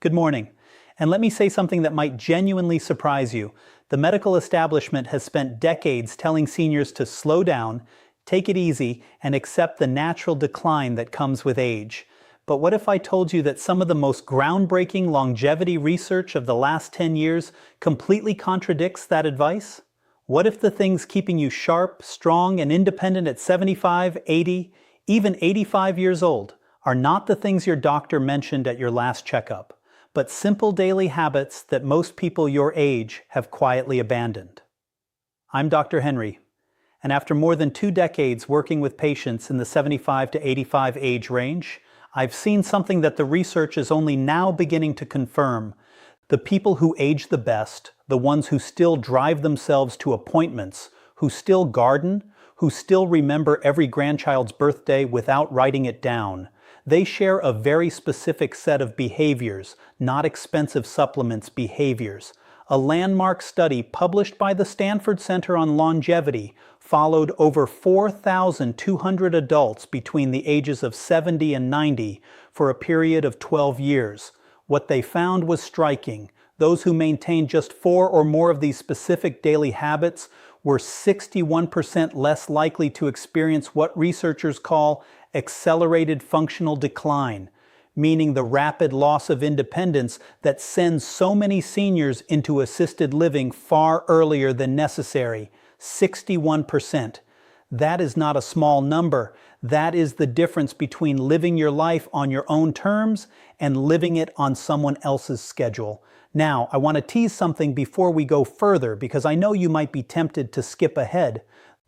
Good morning. And let me say something that might genuinely surprise you. The medical establishment has spent decades telling seniors to slow down, take it easy, and accept the natural decline that comes with age. But what if I told you that some of the most groundbreaking longevity research of the last 10 years completely contradicts that advice? What if the things keeping you sharp, strong, and independent at 75, 80, even 85 years old are not the things your doctor mentioned at your last checkup, but simple daily habits that most people your age have quietly abandoned? I'm Dr. Henry, and after more than 2 decades working with patients in the 75 to 85 age range, I've seen something that the research is only now beginning to confirm. The people who age the best, the ones who still drive themselves to appointments, who still garden, who still remember every grandchild's birthday without writing it down, they share a very specific set of behaviors, not expensive supplements behaviors. A landmark study published by the Stanford Center on Longevity followed over 4,200 adults between the ages of 70 and 90 for a period of 12 years. What they found was striking. Those who maintained just 4 or more of these specific daily habits were 61% less likely to experience what researchers call accelerated functional decline, meaning the rapid loss of independence that sends so many seniors into assisted living far earlier than necessary. 61%. That is not a small number. That is the difference between living your life on your own terms and living it on someone else's schedule. Now, I want to tease something before we go further because I know you might be tempted to skip ahead.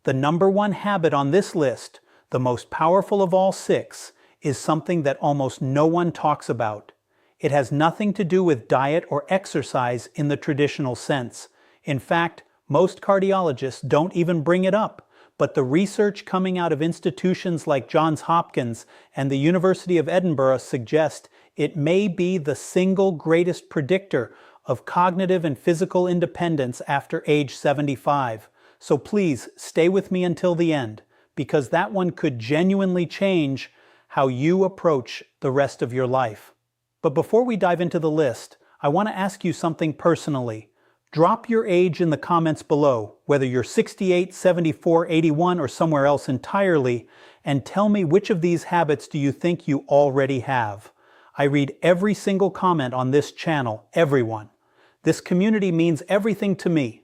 The number one habit on this list, the most powerful of all 6, is something that almost no one talks about. It has nothing to do with diet or exercise in the traditional sense. In fact, most cardiologists don't even bring it up. But the research coming out of institutions like Johns Hopkins and the University of Edinburgh suggests it may be the single greatest predictor of cognitive and physical independence after age 75. So please stay with me until the end, because that one could genuinely change how you approach the rest of your life. But before we dive into the list, I want to ask you something personally. Drop your age in the comments below, whether you're 68, 74, 81, or somewhere else entirely, and tell me which of these habits do you think you already have. I read every single comment on this channel, everyone. This community means everything to me,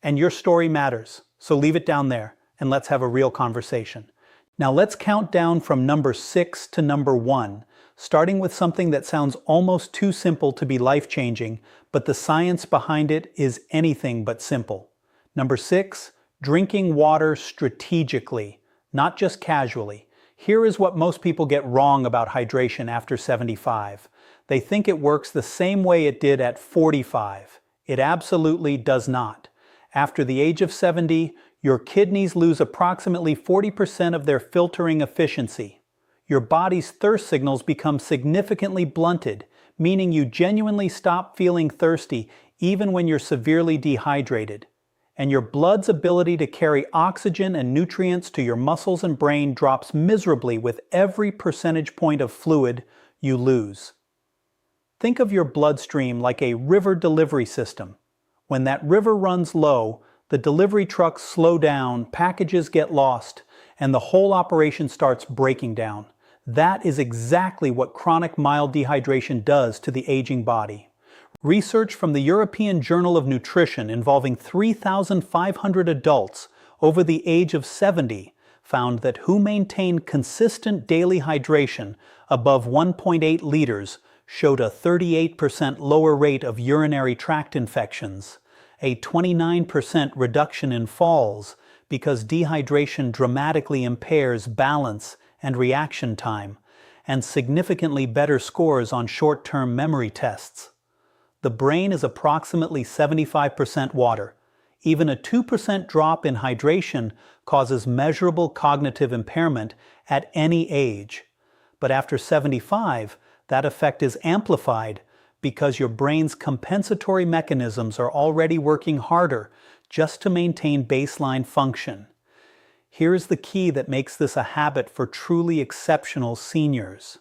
and your story matters, so leave it down there, and let's have a real conversation. Now let's count down from number 6 to number 1, starting with something that sounds almost too simple to be life-changing, but the science behind it is anything but simple. Number 6, drinking water strategically, not just casually. Here is what most people get wrong about hydration after 75. They think it works the same way it did at 45. It absolutely does not. After the age of 70, your kidneys lose approximately 40% of their filtering efficiency. Your body's thirst signals become significantly blunted, meaning you genuinely stop feeling thirsty even when you're severely dehydrated. And your blood's ability to carry oxygen and nutrients to your muscles and brain drops miserably with every percentage point of fluid you lose. Think of your bloodstream like a river delivery system. When that river runs low, the delivery trucks slow down, packages get lost, and the whole operation starts breaking down. That is exactly what chronic mild dehydration does to the aging body. Research from the European Journal of Nutrition involving 3,500 adults over the age of 70 found that who maintained consistent daily hydration above 1.8 liters showed a 38% lower rate of urinary tract infections, a 29% reduction in falls because dehydration dramatically impairs balance and reaction time, and significantly better scores on short-term memory tests. The brain is approximately 75% water. Even a 2% drop in hydration causes measurable cognitive impairment at any age. But after 75, that effect is amplified because your brain's compensatory mechanisms are already working harder just to maintain baseline function. Here is the key that makes this a habit for truly exceptional seniors.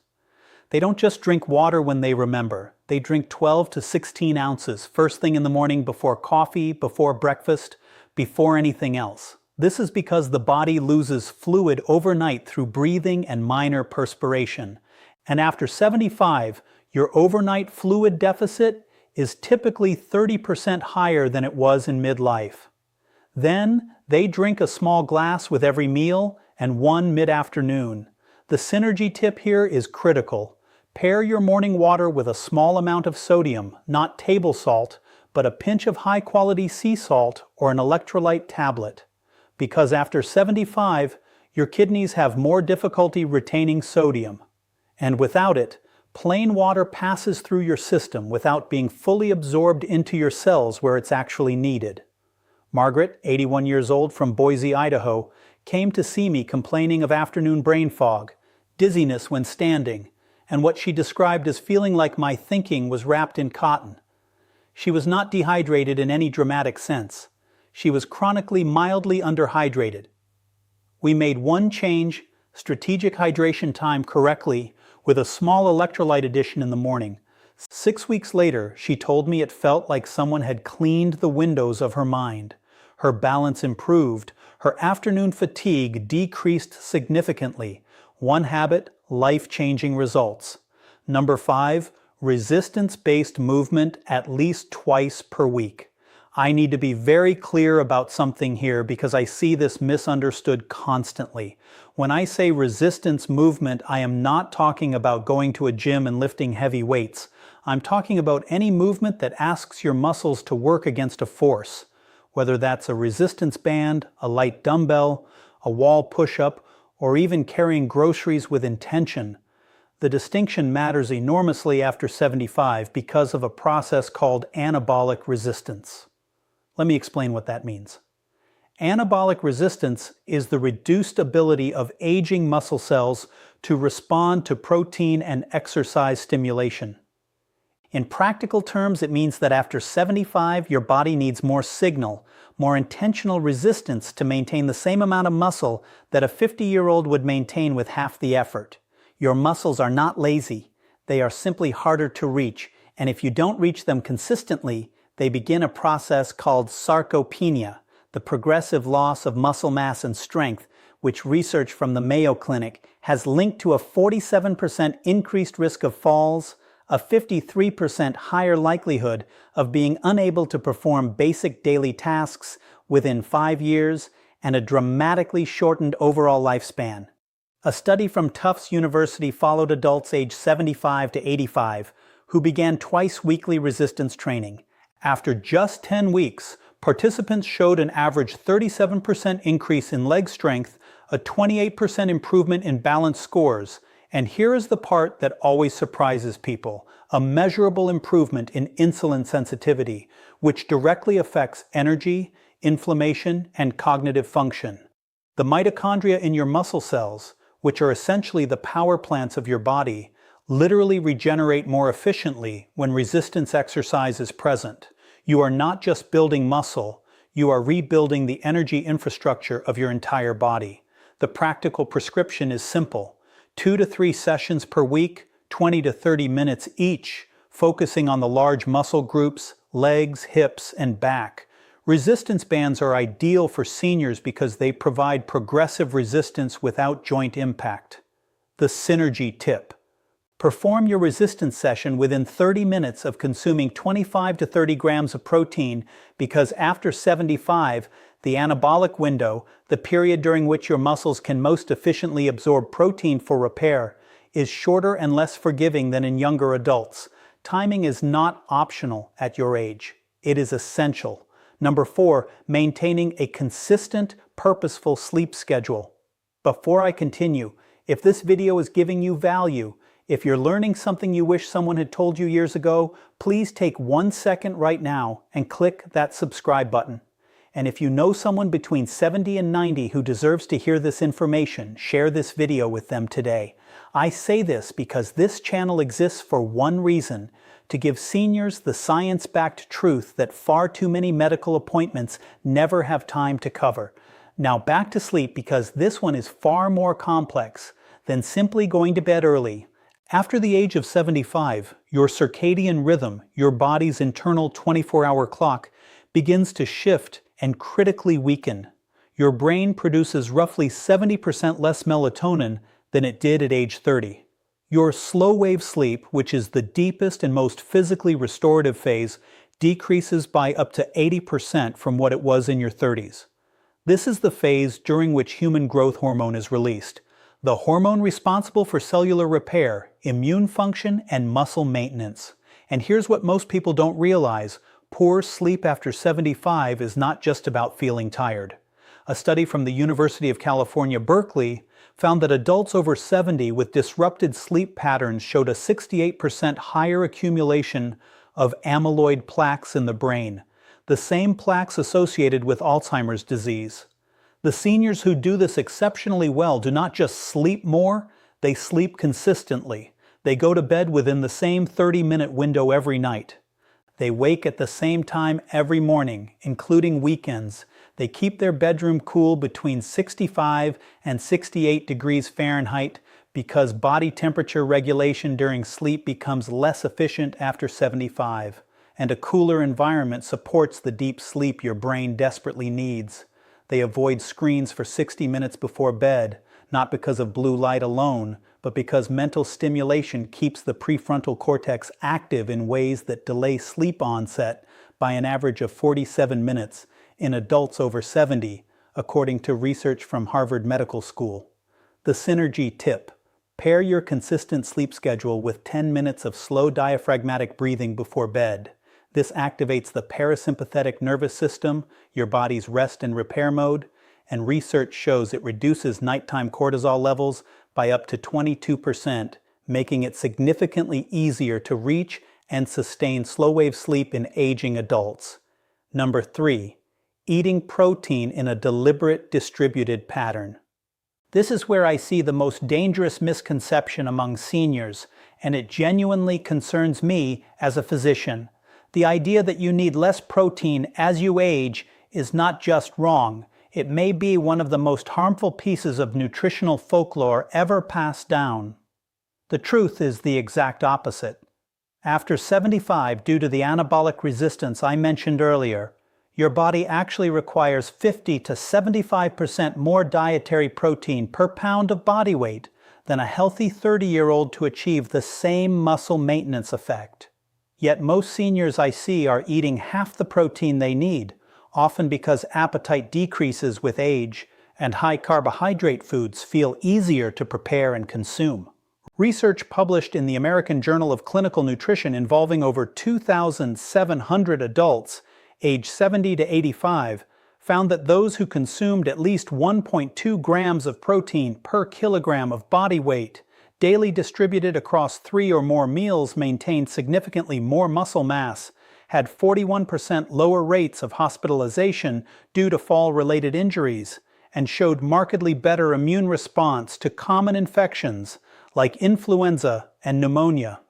They don't just drink water when they remember. They drink 12 to 16 ounces first thing in the morning, before coffee, before breakfast, before anything else. This is because the body loses fluid overnight through breathing and minor perspiration. And after 75, your overnight fluid deficit is typically 30% higher than it was in midlife. Then, they drink a small glass with every meal and one mid-afternoon. The synergy tip here is critical. Pair your morning water with a small amount of sodium, not table salt, but a pinch of high-quality sea salt or an electrolyte tablet. Because after 75, your kidneys have more difficulty retaining sodium. And without it, plain water passes through your system without being fully absorbed into your cells where it's actually needed. Margaret, 81 years old from Boise, Idaho, came to see me complaining of afternoon brain fog, dizziness when standing, and what she described as feeling like my thinking was wrapped in cotton. She was not dehydrated in any dramatic sense. She was chronically mildly underhydrated. We made one change, strategic hydration time correctly, with a small electrolyte addition in the morning. 6 weeks later, she told me it felt like someone had cleaned the windows of her mind. Her balance improved, her afternoon fatigue decreased significantly. One habit, life-changing results. Number 5, resistance-based movement at least twice per week. I need to be very clear about something here because I see this misunderstood constantly. When I say resistance movement, I am not talking about going to a gym and lifting heavy weights. I'm talking about any movement that asks your muscles to work against a force, whether that's a resistance band, a light dumbbell, a wall push-up, or even carrying groceries with intention. The distinction matters enormously after 75 because of a process called anabolic resistance. Let me explain what that means. Anabolic resistance is the reduced ability of aging muscle cells to respond to protein and exercise stimulation. In practical terms, it means that after 75, your body needs more signal, more intentional resistance to maintain the same amount of muscle that a 50-year-old would maintain with half the effort. Your muscles are not lazy. They are simply harder to reach, and if you don't reach them consistently, they begin a process called sarcopenia, the progressive loss of muscle mass and strength, which research from the Mayo Clinic has linked to a 47% increased risk of falls, a 53% higher likelihood of being unable to perform basic daily tasks within 5 years, and a dramatically shortened overall lifespan. A study from Tufts University followed adults aged 75 to 85 who began twice-weekly resistance training. After just 10 weeks, participants showed an average 37% increase in leg strength, a 28% improvement in balance scores, and here is the part that always surprises people, a measurable improvement in insulin sensitivity, which directly affects energy, inflammation, and cognitive function. The mitochondria in your muscle cells, which are essentially the power plants of your body, literally regenerate more efficiently when resistance exercise is present. You are not just building muscle, you are rebuilding the energy infrastructure of your entire body. The practical prescription is simple: 2 to 3 sessions per week, 20 to 30 minutes each, focusing on the large muscle groups, legs, hips, and back. Resistance bands are ideal for seniors because they provide progressive resistance without joint impact. The synergy tip: perform your resistance session within 30 minutes of consuming 25 to 30 grams of protein because after 75, the anabolic window, the period during which your muscles can most efficiently absorb protein for repair, is shorter and less forgiving than in younger adults. Timing is not optional at your age. It is essential. Number 4, maintaining a consistent, purposeful sleep schedule. Before I continue, if this video is giving you value, if you're learning something you wish someone had told you years ago, please take 1 second right now and click that subscribe button. And if you know someone between 70 and 90 who deserves to hear this information, share this video with them today. I say this because this channel exists for one reason: to give seniors the science-backed truth that far too many medical appointments never have time to cover. Now back to sleep, because this one is far more complex than simply going to bed early. After the age of 75, your circadian rhythm, your body's internal 24-hour clock, begins to shift and critically weaken. Your brain produces roughly 70% less melatonin than it did at age 30. Your slow-wave sleep, which is the deepest and most physically restorative phase, decreases by up to 80% from what it was in your 30s. This is the phase during which human growth hormone is released, the hormone responsible for cellular repair, immune function, and muscle maintenance. And here's what most people don't realize: poor sleep after 75 is not just about feeling tired. A study from the University of California, Berkeley, found that adults over 70 with disrupted sleep patterns showed a 68% higher accumulation of amyloid plaques in the brain, the same plaques associated with Alzheimer's disease. The seniors who do this exceptionally well do not just sleep more, they sleep consistently. They go to bed within the same 30-minute window every night. They wake at the same time every morning, including weekends. They keep their bedroom cool between 65 and 68 degrees Fahrenheit because body temperature regulation during sleep becomes less efficient after 75, and a cooler environment supports the deep sleep your brain desperately needs. They avoid screens for 60 minutes before bed, not because of blue light alone, but because mental stimulation keeps the prefrontal cortex active in ways that delay sleep onset by an average of 47 minutes in adults over 70, according to research from Harvard Medical School. The synergy tip: pair your consistent sleep schedule with 10 minutes of slow diaphragmatic breathing before bed. This activates the parasympathetic nervous system, your body's rest and repair mode, and research shows it reduces nighttime cortisol levels by up to 22%, making it significantly easier to reach and sustain slow-wave sleep in aging adults. Number 3. Eating protein in a deliberate, distributed pattern. This is where I see the most dangerous misconception among seniors, and it genuinely concerns me as a physician. The idea that you need less protein as you age is not just wrong. It may be one of the most harmful pieces of nutritional folklore ever passed down. The truth is the exact opposite. After 75, due to the anabolic resistance I mentioned earlier, your body actually requires 50 to 75% more dietary protein per pound of body weight than a healthy 30-year-old to achieve the same muscle maintenance effect. Yet most seniors I see are eating half the protein they need, often because appetite decreases with age, and high-carbohydrate foods feel easier to prepare and consume. Research published in the American Journal of Clinical Nutrition involving over 2,700 adults aged 70 to 85 found that those who consumed at least 1.2 grams of protein per kilogram of body weight, daily distributed across 3 or more meals, maintained significantly more muscle mass, had 41% lower rates of hospitalization due to fall-related injuries, and showed markedly better immune response to common infections like influenza and pneumonia.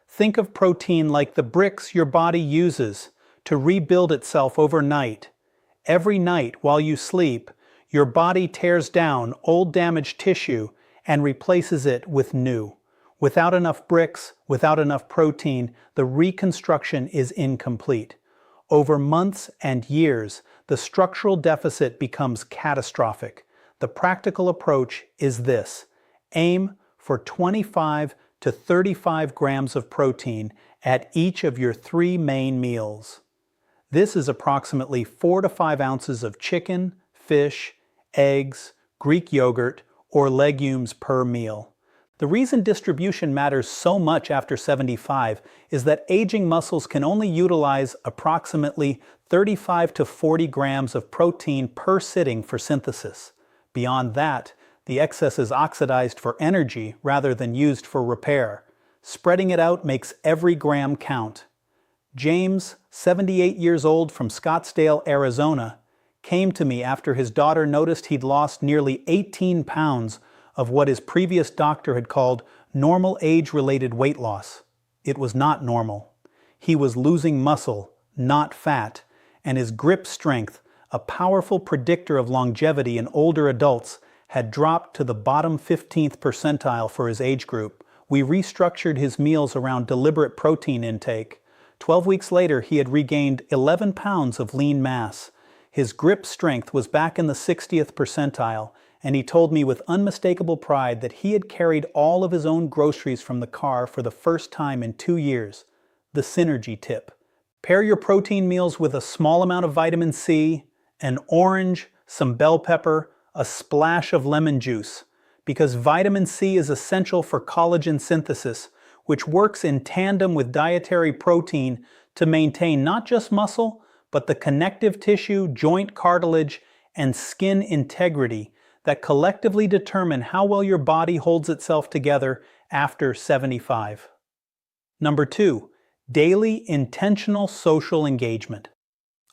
Think of protein like the bricks your body uses to rebuild itself overnight. Every night while you sleep, your body tears down old damaged tissue and replaces it with new. Without enough bricks, without enough protein, the reconstruction is incomplete. Over months and years, the structural deficit becomes catastrophic. The practical approach is this: aim for 25 to 35 grams of protein at each of your 3 main meals. This is approximately 4 to 5 ounces of chicken, fish, eggs, Greek yogurt, or legumes per meal. The reason distribution matters so much after 75 is that aging muscles can only utilize approximately 35 to 40 grams of protein per sitting for synthesis. Beyond that, the excess is oxidized for energy rather than used for repair. Spreading it out makes every gram count. James, 78 years old from Scottsdale, Arizona, came to me after his daughter noticed he'd lost nearly 18 pounds of what his previous doctor had called normal age-related weight loss. It was not normal. He was losing muscle, not fat, and his grip strength, a powerful predictor of longevity in older adults, had dropped to the bottom 15th percentile for his age group, We restructured his meals around deliberate protein intake. 12 weeks later, he had regained 11 pounds of lean mass. His grip strength was back in the 60th percentile, and he told me with unmistakable pride that he had carried all of his own groceries from the car for the first time in 2 years. The synergy tip. Pair your protein meals with a small amount of vitamin C, an orange, some bell pepper, a splash of lemon juice, because vitamin C is essential for collagen synthesis, which works in tandem with dietary protein to maintain not just muscle, but the connective tissue, joint cartilage, and skin integrity that collectively determine how well your body holds itself together after 75. Number 2, daily intentional social engagement.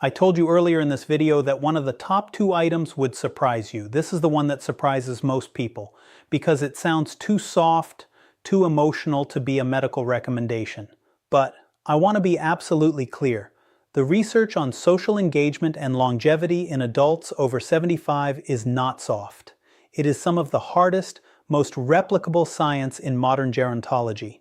I told you earlier in this video that one of the top 2 items would surprise you. This is the one that surprises most people because it sounds too soft, too emotional to be a medical recommendation. But I want to be absolutely clear. The research on social engagement and longevity in adults over 75 is not soft. It is some of the hardest, most replicable science in modern gerontology.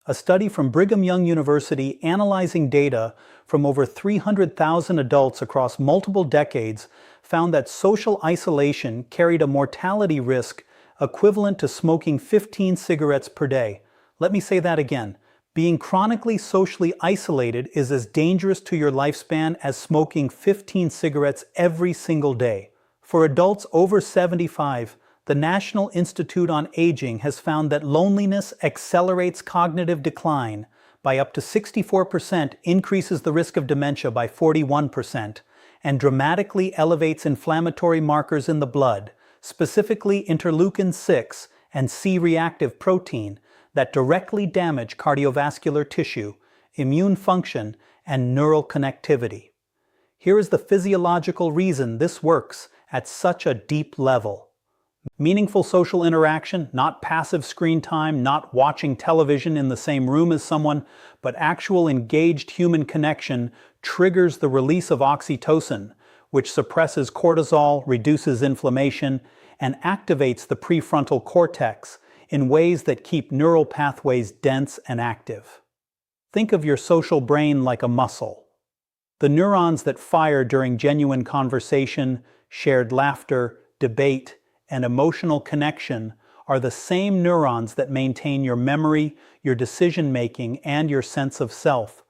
A study from Brigham Young University analyzing data from over 300,000 adults across multiple decades found that social isolation carried a mortality risk equivalent to smoking 15 cigarettes per day. Let me say that again. Being chronically socially isolated is as dangerous to your lifespan as smoking 15 cigarettes every single day. For adults over 75, the National Institute on Aging has found that loneliness accelerates cognitive decline by up to 64%, increases the risk of dementia by 41%, and dramatically elevates inflammatory markers in the blood, specifically interleukin-6 and C-reactive protein, that directly damage cardiovascular tissue, immune function, and neural connectivity. Here is the physiological reason this works at such a deep level. Meaningful social interaction, not passive screen time, not watching television in the same room as someone, but actual engaged human connection triggers the release of oxytocin, which suppresses cortisol, reduces inflammation, and activates the prefrontal cortex in ways that keep neural pathways dense and active. Think of your social brain like a muscle. The neurons that fire during genuine conversation, shared laughter, debate, and emotional connection are the same neurons that maintain your memory, your decision-making, and your sense of self.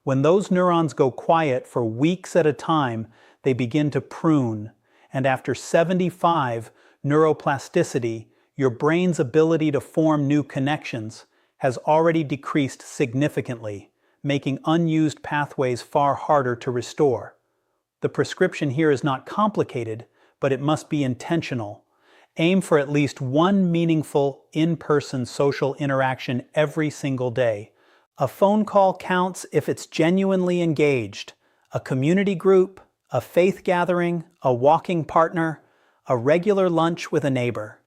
When those neurons go quiet for weeks at a time, they begin to prune, and after 75, neuroplasticity, your brain's ability to form new connections, has already decreased significantly, making unused pathways far harder to restore. The prescription here is not complicated, but it must be intentional. Aim for at least one meaningful, in-person social interaction every single day. A phone call counts if it's genuinely engaged. A community group, a faith gathering, a walking partner, a regular lunch with a neighbor.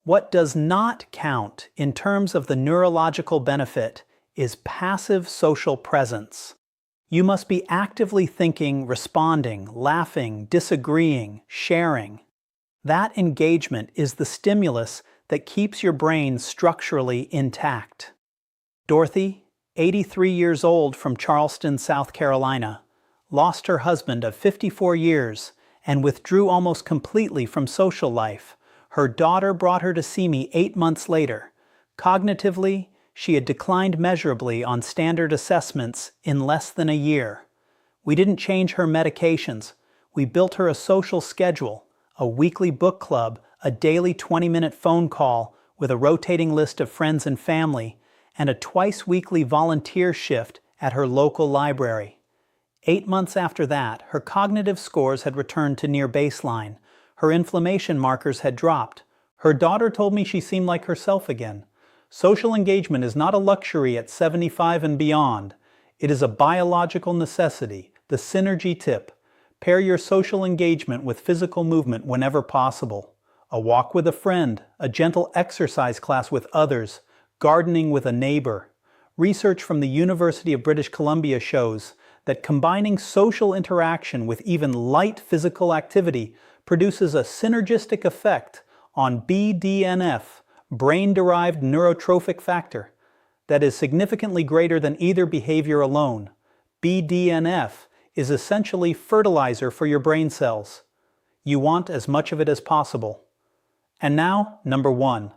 What does not count in terms of the neurological benefit is passive social presence. You must be actively thinking, responding, laughing, disagreeing, sharing. That engagement is the stimulus that keeps your brain structurally intact. Dorothy, 83 years old from Charleston, South Carolina, lost her husband of 54 years and withdrew almost completely from social life. Her daughter brought her to see me 8 months later. Cognitively, she had declined measurably on standard assessments in less than a year. We didn't change her medications. We built her a social schedule, a weekly book club, a daily 20-minute phone call with a rotating list of friends and family, and a twice-weekly volunteer shift at her local library. 8 months after that, her cognitive scores had returned to near baseline. Her inflammation markers had dropped. Her daughter told me she seemed like herself again. Social engagement is not a luxury at 75 and beyond. It is a biological necessity, the synergy tip. Pair your social engagement with physical movement whenever possible. A walk with a friend, a gentle exercise class with others, gardening with a neighbor. Research from the University of British Columbia shows that combining social interaction with even light physical activity produces a synergistic effect on BDNF, brain-derived neurotrophic factor, that is significantly greater than either behavior alone. BDNF is essentially fertilizer for your brain cells. You want as much of it as possible. And now, number 1.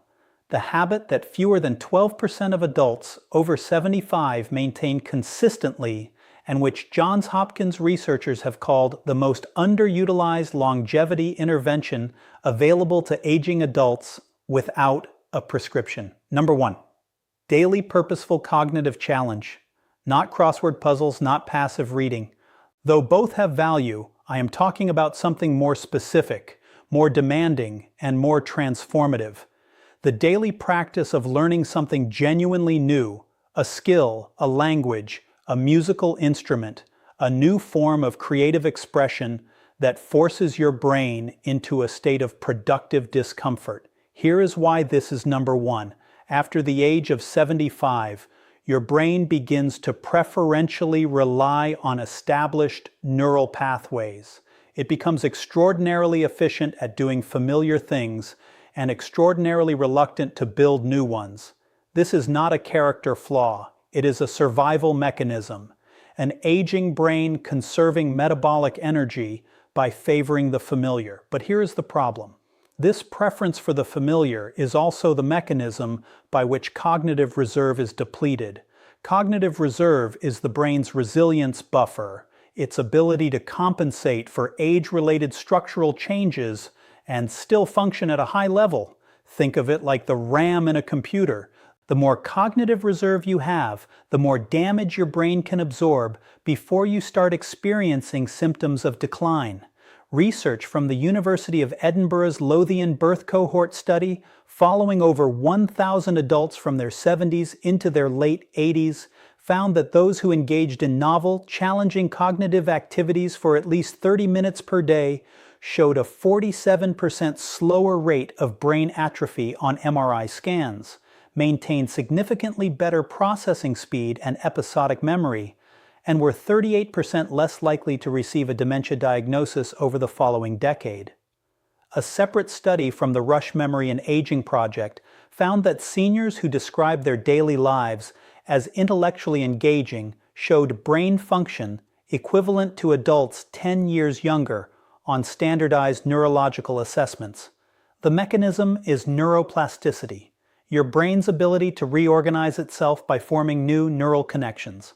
The habit that fewer than 12% of adults over 75 maintain consistently, and which Johns Hopkins researchers have called the most underutilized longevity intervention available to aging adults without a prescription. Number 1. Daily purposeful cognitive challenge. Not crossword puzzles, not passive reading. Though both have value, I am talking about something more specific, more demanding, and more transformative. The daily practice of learning something genuinely new, a skill, a language, a musical instrument, a new form of creative expression that forces your brain into a state of productive discomfort. Here is why this is number 1. After the age of 75, your brain begins to preferentially rely on established neural pathways. It becomes extraordinarily efficient at doing familiar things and extraordinarily reluctant to build new ones. This is not a character flaw. It is a survival mechanism. An aging brain conserving metabolic energy by favoring the familiar. But here is the problem. This preference for the familiar is also the mechanism by which cognitive reserve is depleted. Cognitive reserve is the brain's resilience buffer, its ability to compensate for age-related structural changes and still function at a high level. Think of it like the RAM in a computer. The more cognitive reserve you have, the more damage your brain can absorb before you start experiencing symptoms of decline. Research from the University of Edinburgh's Lothian birth cohort study, following over 1,000 adults from their 70s into their late 80s, found that those who engaged in novel, challenging cognitive activities for at least 30 minutes per day showed a 47% slower rate of brain atrophy on MRI scans, maintained significantly better processing speed and episodic memory, and were 38% less likely to receive a dementia diagnosis over the following decade. A separate study from the Rush Memory and Aging Project found that seniors who described their daily lives as intellectually engaging showed brain function equivalent to adults 10 years younger on standardized neurological assessments. The mechanism is neuroplasticity, your brain's ability to reorganize itself by forming new neural connections.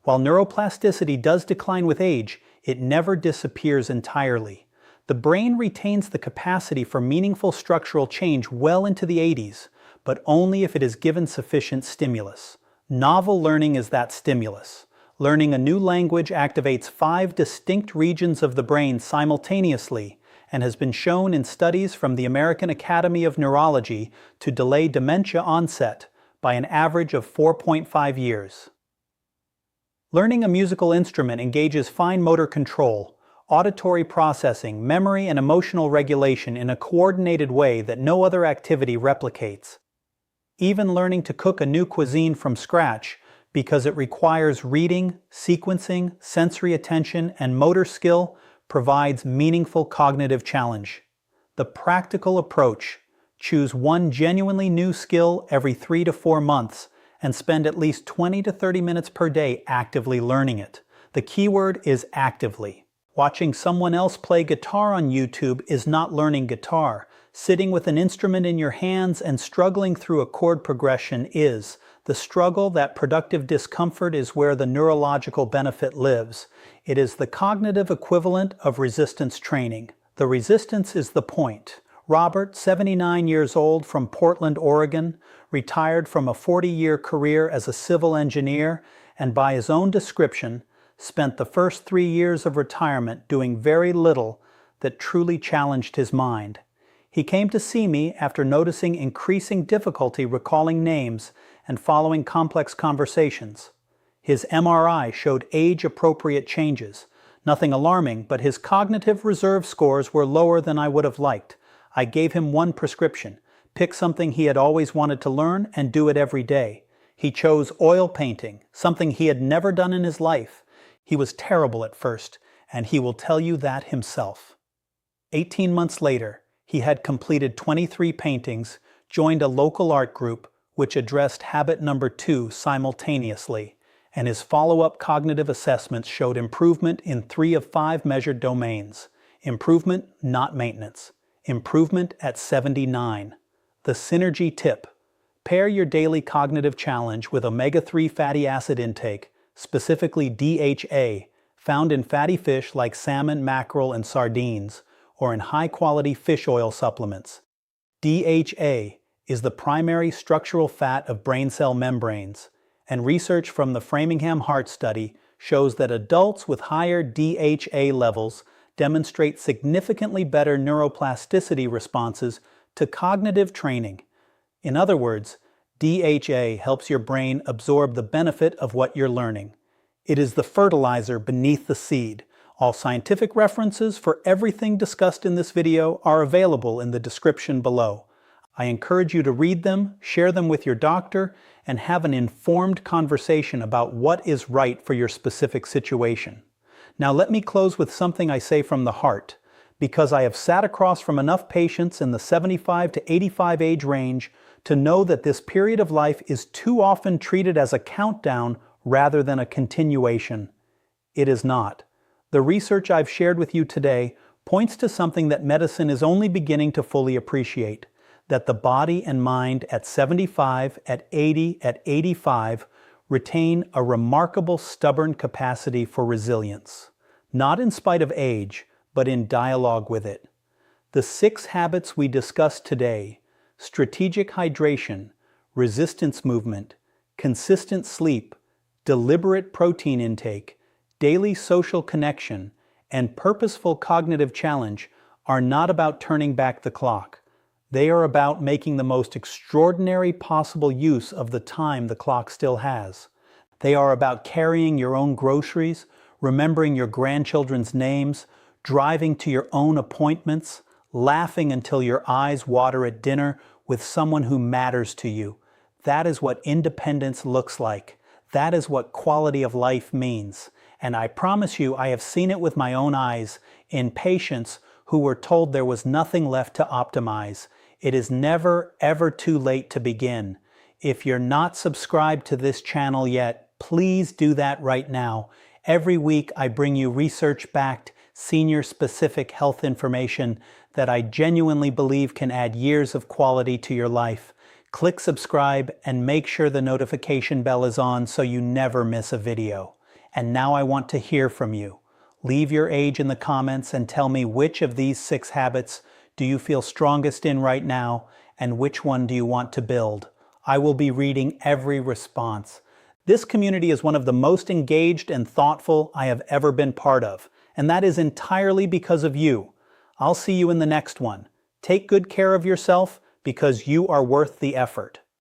While neuroplasticity does decline with age, it never disappears entirely. The brain retains the capacity for meaningful structural change well into the 80s, but only if it is given sufficient stimulus. Novel learning is that stimulus. Learning a new language activates 5 distinct regions of the brain simultaneously and has been shown in studies from the American Academy of Neurology to delay dementia onset by an average of 4.5 years. Learning a musical instrument engages fine motor control, auditory processing, memory, and emotional regulation in a coordinated way that no other activity replicates. Even learning to cook a new cuisine from scratch, because it requires reading, sequencing, sensory attention, and motor skill, provides meaningful cognitive challenge. The practical approach: choose one genuinely new skill every 3 to 4 months and spend at least 20 to 30 minutes per day actively learning it. The keyword is actively. Watching someone else play guitar on YouTube is not learning guitar. Sitting with an instrument in your hands and struggling through a chord progression is. The struggle, that productive discomfort, is where the neurological benefit lives. It is the cognitive equivalent of resistance training. The resistance is the point. Robert, 79 years old, from Portland, Oregon, retired from a 40-year career as a civil engineer, and by his own description, spent the first 3 years of retirement doing very little that truly challenged his mind. He came to see me after noticing increasing difficulty recalling names and following complex conversations. His MRI showed age-appropriate changes. Nothing alarming, but his cognitive reserve scores were lower than I would have liked. I gave him one prescription: pick something he had always wanted to learn and do it every day. He chose oil painting, something he had never done in his life. He was terrible at first, and he will tell you that himself. 18 months later, he had completed 23 paintings, joined a local art group which addressed habit number 2 simultaneously, and his follow-up cognitive assessments showed improvement in 3 of 5 measured domains. Improvement, not maintenance. Improvement at 79. The synergy tip. Pair your daily cognitive challenge with omega-3 fatty acid intake, specifically DHA, found in fatty fish like salmon, mackerel, and sardines, or in high-quality fish oil supplements. DHA is the primary structural fat of brain cell membranes, and research from the Framingham Heart Study shows that adults with higher DHA levels demonstrate significantly better neuroplasticity responses to cognitive training. In other words, DHA helps your brain absorb the benefit of what you're learning. It is the fertilizer beneath the seed. All scientific references for everything discussed in this video are available in the description below. I encourage you to read them, share them with your doctor, and have an informed conversation about what is right for your specific situation. Now let me close with something I say from the heart, because I have sat across from enough patients in the 75 to 85 age range to know that this period of life is too often treated as a countdown rather than a continuation. It is not. The research I've shared with you today points to something that medicine is only beginning to fully appreciate, that the body and mind at 75, at 80, at 85 retain a remarkable stubborn capacity for resilience, not in spite of age, but in dialogue with it. The 6 habits we discussed today, strategic hydration, resistance movement, consistent sleep, deliberate protein intake, daily social connection, and purposeful cognitive challenge, are not about turning back the clock. They are about making the most extraordinary possible use of the time the clock still has. They are about carrying your own groceries, remembering your grandchildren's names, driving to your own appointments, laughing until your eyes water at dinner with someone who matters to you. That is what independence looks like. That is what quality of life means. And I promise you, I have seen it with my own eyes in patients who were told there was nothing left to optimize. It is never, ever too late to begin. If you're not subscribed to this channel yet, please do that right now. Every week I bring you research-backed, senior-specific health information that I genuinely believe can add years of quality to your life. Click subscribe and make sure the notification bell is on so you never miss a video. And now I want to hear from you. Leave your age in the comments and tell me which of these 6 habits do you feel strongest in right now, and which one do you want to build? I will be reading every response. This community is one of the most engaged and thoughtful I have ever been part of, and that is entirely because of you. I'll see you in the next one. Take good care of yourself because you are worth the effort.